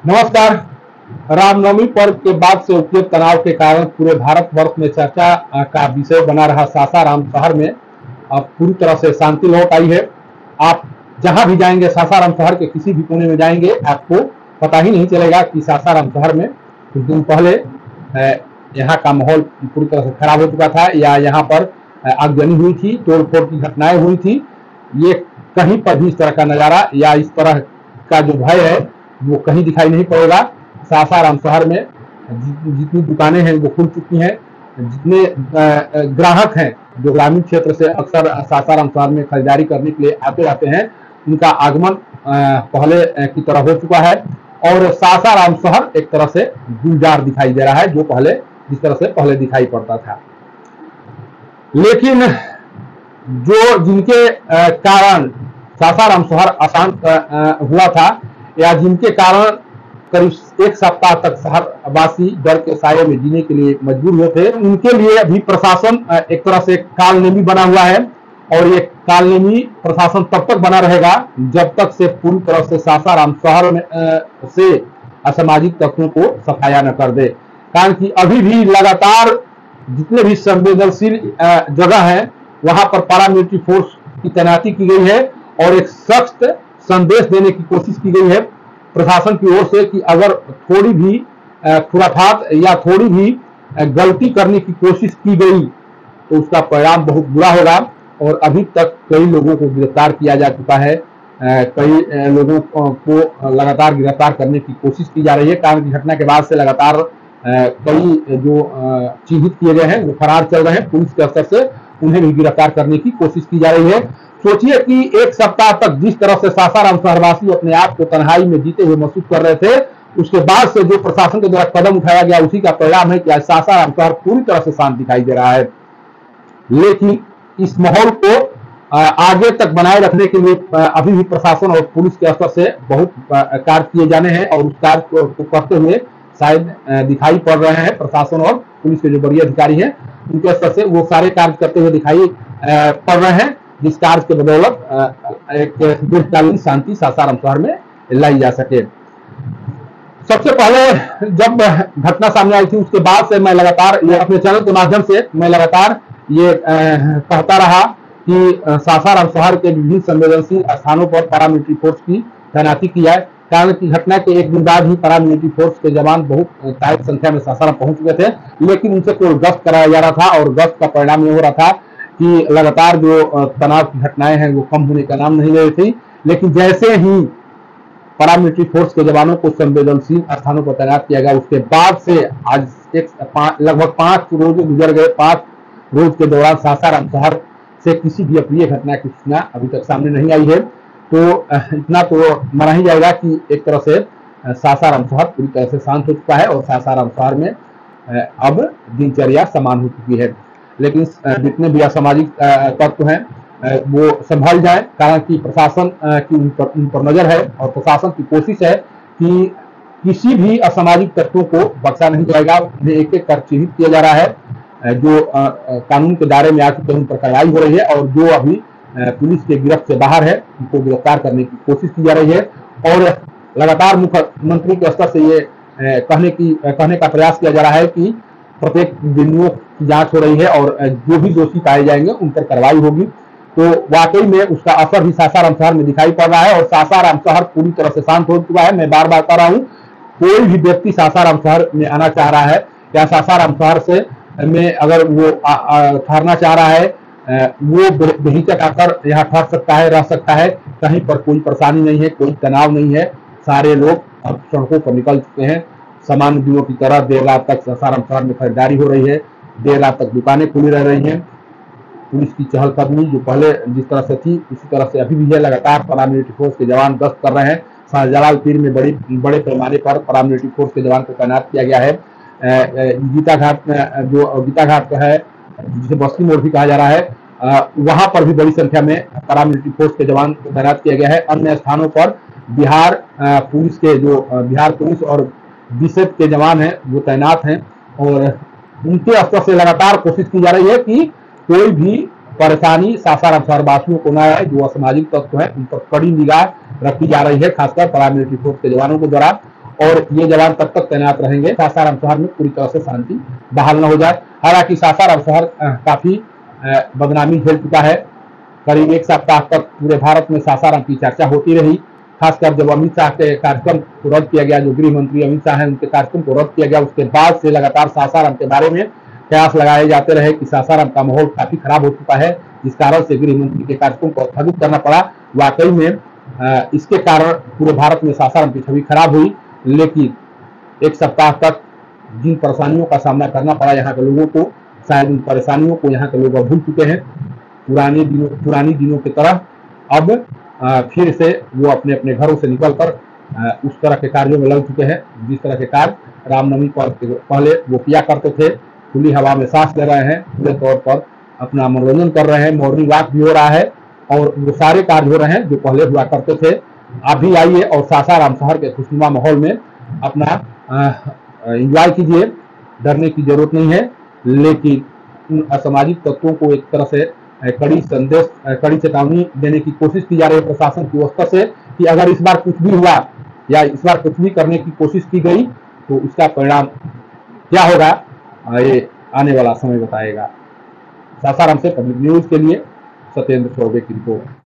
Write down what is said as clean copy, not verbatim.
नमस्कार। रामनवमी पर्व के बाद से उपयुक्त तनाव के कारण पूरे भारतवर्ष में चर्चा का विषय बना रहा सासाराम शहर में अब पूरी तरह से शांति लौट आई है। आप जहां भी जाएंगे, सासाराम शहर के किसी भी कोने में जाएंगे, आपको पता ही नहीं चलेगा कि सासाराम शहर में कुछ दिन पहले यहाँ का माहौल पूरी तरह से खराब हो चुका था या यहाँ पर आगजनी हुई थी, तोड़फोड़ की घटनाएं हुई थी। ये कहीं पर भी इस तरह का नजारा या इस तरह का जो भय है वो कहीं दिखाई नहीं पड़ेगा। सासाराम शहर में जितनी दुकानें हैं वो खुल चुकी हैं। जितने ग्राहक हैं जो ग्रामीण क्षेत्र से अक्सर सासाराम शहर में खरीदारी करने के लिए आते रहते हैं, उनका आगमन पहले की तरह हो चुका है और सासाराम शहर एक तरह से गुलजार दिखाई दे रहा है, जो पहले जिस तरह से पहले दिखाई पड़ता था। लेकिन जो जिनके कारण सासाराम शहर अशांत हुआ था या जिनके कारण करीब एक सप्ताह तक शहरवासी डर के साये में जीने के लिए मजबूर हुए थे, उनके लिए अभी प्रशासन एक तरह से कालनेमी बना हुआ है और ये कालनेमी प्रशासन तब तक बना रहेगा जब तक से पूरी तरह से सासाराम शहर में से असामाजिक तत्वों को सफाया न कर दे। कारण कि अभी भी लगातार जितने भी संवेदनशील जगह है वहां पर पैरामिलिट्री फोर्स की तैनाती की गई है और एक सख्त संदेश देने की कोशिश की गई है प्रशासन की ओर से कि अगर थोड़ी भी खुराफात या थोड़ी भी गलती करने की कोशिश की गई तो उसका परिणाम बहुत बुरा होगा। और अभी तक कई लोगों को गिरफ्तार किया जा चुका है, कई लोगों को लगातार गिरफ्तार करने की कोशिश की जा रही है। कारण की घटना के बाद से लगातार कई जो चिन्हित किए गए हैं वो फरार चल रहे हैं। पुलिस के स्तर से उन्हें भी गिरफ्तार करने की कोशिश की जा रही है। सोचिए कि एक सप्ताह तक जिस तरह से सासाराम शहरवासी अपने आप को तन्हाई में जीते हुए महसूस कर रहे थे, उसके बाद से जो प्रशासन के द्वारा कदम उठाया गया उसी का परिणाम है कि आज सासाराम शहर पूरी तरह से शांत दिखाई दे रहा है। लेकिन इस माहौल को आगे तक बनाए रखने के लिए अभी भी प्रशासन और पुलिस के स्तर से बहुत कार्य किए जाने हैं और उस कार्य को करते हुए शायद दिखाई पड़ रहे हैं प्रशासन और पुलिस के जो वरीय अधिकारी हैं उनके स्तर से वो सारे कार्य करते हुए दिखाई पड़ रहे हैं, जिस कार्य के बदौलत एक दीर्घकालीन शांति सासाराम शहर में लाई जा सके। सबसे पहले जब घटना सामने आई थी उसके बाद से मैं लगातार ये अपने चैनल के माध्यम से मैं लगातार ये कहता रहा कि सासाराम शहर के विभिन्न संवेदनशील स्थानों पर पैरामिलिट्री फोर्स की तैनाती की जाए। कारण की घटना के एक दिन बाद ही पैरामिलिट्री फोर्स के जवान बहुत तायद संख्या में सासाराम पहुंच चुके थे, लेकिन उनसे कोई गश्त कराया जा रहा था और गश्त का परिणाम ये हो रहा था कि लगातार जो तनाव की घटनाएं हैं वो कम होने का नाम नहीं ले रही थी। लेकिन जैसे ही पैरामिलिट्री फोर्स के जवानों को संवेदनशील स्थानों पर तैनात किया गया उसके बाद से आज लगभग 5 रोज गुजर गए। 5 रोज के दौरान सासाराम शहर से किसी भी अप्रिय घटना की सूचना अभी तक सामने नहीं आई है। तो इतना तो माना ही जाएगा कि एक तरह से सासाराम शहर पूरी तरह से शांत हो चुका है और सासाराम शहर में अब दिनचर्या समान हो चुकी है। लेकिन जितने भी असामाजिक तत्व हैं वो संभल जाए, कारण कि प्रशासन की उन पर नजर है और प्रशासन की कोशिश है कि किसी भी असामाजिक तत्वों को बख्शा नहीं जाएगा। उन्हें एक एक कर चिन्हित किया जा रहा है, जो कानून के दायरे में आ चुके हैं उन पर कार्रवाई हो रही है और जो अभी पुलिस के गिरफ्त से बाहर है उनको गिरफ्तार करने की कोशिश की जा रही है। और लगातार मुख्यमंत्री के स्तर से ये कहने का प्रयास किया जा रहा है कि प्रत्येक बिंदुओं की जांच हो रही है और जो भी दोषी पाए जाएंगे उन पर कार्रवाई होगी। तो वाकई में उसका असर भी सासाराम शहर में दिखाई पड़ रहा है और सासाराम शहर पूरी तरह से शांत हो चुका है। मैं बार बार कह रहा हूँ, कोई भी व्यक्ति सासाराम शहर में आना चाह रहा है या सासाराम शहर से में अगर वो ठहरना चाह रहा है वो बेहिचक आकर यहाँ ठहर सकता है, रह सकता है। कहीं पर कोई परेशानी नहीं है, कोई तनाव नहीं है। सारे लोग अब सड़कों पर निकल चुके हैं। सामान्य दिनों की तरह देर रात तक सासाराम शहर में खरीदारी हो रही है, देर रात तक दुकानें खुली रह रही हैं। पुलिस की चहलकदमी जो पहले जिस तरह से थी उसी तरह से अभी भी है। लगातार पैरामिलिट्री फोर्स के जवान गश्त कर रहे हैं। शाहजलाल पीर में बड़े पैमाने पर पैरामिलिट्री फोर्स के जवान को तैनात किया गया है। गीता घाट है जिसे बस्ती मोड़ भी कहा जा रहा है, वहां पर भी बड़ी संख्या में पैरामिलिट्री फोर्स के जवान को तैनात किया गया है। अन्य स्थानों पर बिहार पुलिस और बीएसएफ के जवान हैं वो तैनात हैं और उनके स्तर से लगातार कोशिश की जा रही है कि कोई भी परेशानी सासाराम शहरवासियों को न आए। जो असामाजिक तत्व हैं उन पर कड़ी निगाह रखी जा रही है, खासकर पैरामिलिट्री फोर्स के जवानों के द्वारा। और ये जवान तब तक तैनात रहेंगे सासाराम शहर में पूरी तरह से शांति बहाल न हो जाए। हालांकि सासाराम शहर काफी बदनामी झेल चुका है। करीब एक सप्ताह तक पूरे भारत में सासाराम की चर्चा होती रही, खासकर जब अमित शाह के कार्यक्रम को रद्द किया गया, जो गृह मंत्री अमित शाह है उनके कार्यक्रम को रद्द किया गया, उसके बाद से लगातार सासाराम के बारे में कयास लगाए जाते रहे कि सासाराम का माहौल काफी खराब हो चुका है, जिस कारण से गृह मंत्री के कार्यक्रम को स्थगित करना पड़ा। वाकई में इसके कारण पूरे भारत में सासाराम की छवि खराब हुई, लेकिन एक सप्ताह तक जिन परेशानियों का सामना करना पड़ा यहाँ के लोगों को, शायद उन परेशानियों को यहाँ के लोग भूल चुके हैं। पुरानी दिनों की तरह अब फिर से वो अपने अपने घरों से निकलकर उस तरह के कार्यों में लग चुके हैं जिस तरह के कार्य रामनवमी पर पहले वो किया करते थे। खुली हवा में सांस ले रहे हैं, पूरे तौर पर अपना मनोरंजन कर रहे हैं, मॉर्निंग वॉक भी हो रहा है और वो सारे कार्य हो रहे हैं जो पहले हुआ करते थे। आप भी आइए और सासाराम शहर के खुशनुमा माहौल में अपना एंजॉय कीजिए। डरने की जरूरत नहीं है, लेकिन उन असामाजिक तत्वों को एक तरह से कड़ी चेतावनी देने की कोशिश की जा रही है प्रशासन की व्यवस्था से कि अगर इस बार कुछ भी हुआ या इस बार कुछ भी करने की कोशिश की गई तो उसका परिणाम क्या होगा ये आने वाला समय बताएगा। सासाराम से पब्लिक न्यूज के लिए सत्येंद्र चौबे की रिपोर्ट।